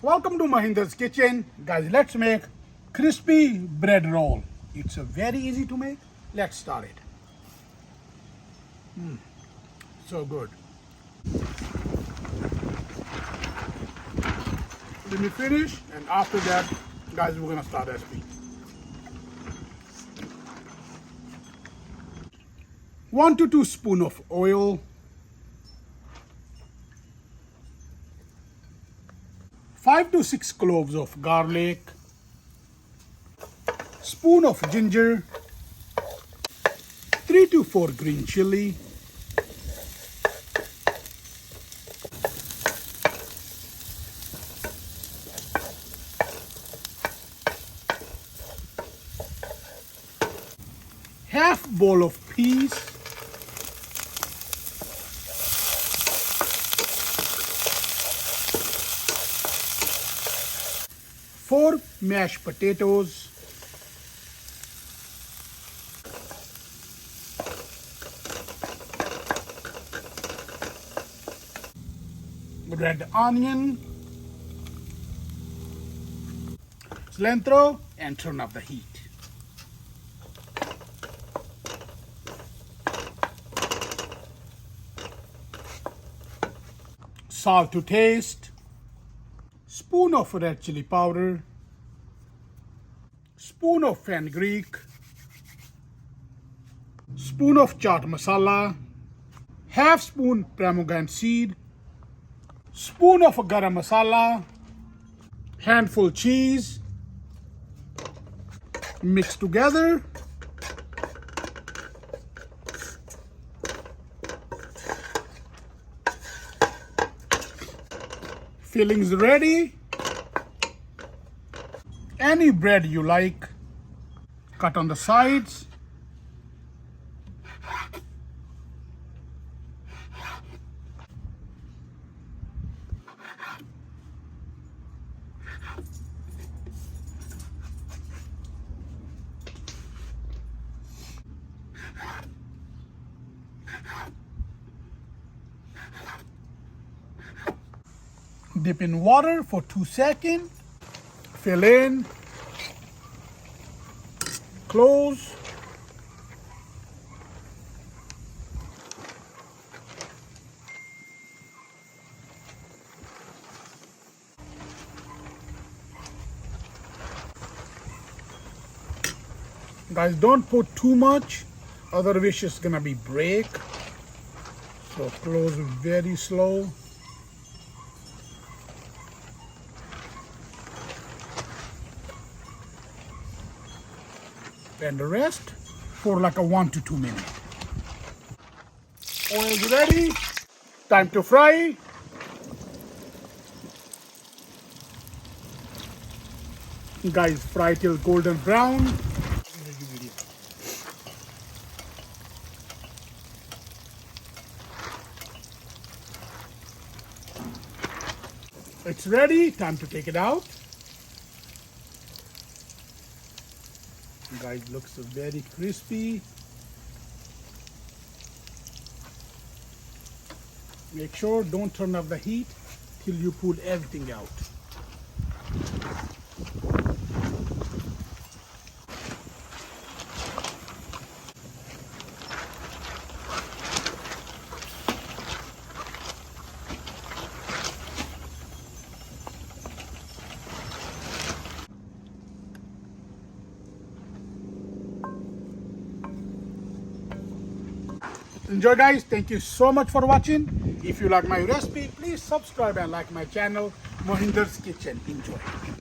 Welcome to Mahinder's Kitchen. Guys, let's make crispy bread roll. It's very easy to make. Let's start it. So good. Let me finish, and after that, guys, we're gonna start recipe. 1 to 2 spoons of oil, 5 to 6 cloves of garlic, spoon of ginger, 3 to 4 green chili, half bowl of peas, four mashed potatoes, red onion, cilantro, and turn up the heat. Salt to taste, spoon of red chili powder, spoon of fenugreek, spoon of chaat masala, half spoon pomegranate seed, spoon of garam masala, handful cheese, mix together. Fillings ready. Any bread you like, cut on the sides. Dip in water for 2 seconds. Fill in. Close. Guys, don't put too much, otherwise it's gonna be break. So close very slow. And the rest for like a 1 to 2 minutes. Oil is ready. Time to fry. Guys, fry till golden brown. It's ready. Time to take it out. Guys, looks very crispy. Make sure don't turn off the heat till you pull everything out. Enjoy, guys. Thank you so much for watching. If you like my recipe, please subscribe and like my channel, Mahinder's Kitchen. Enjoy.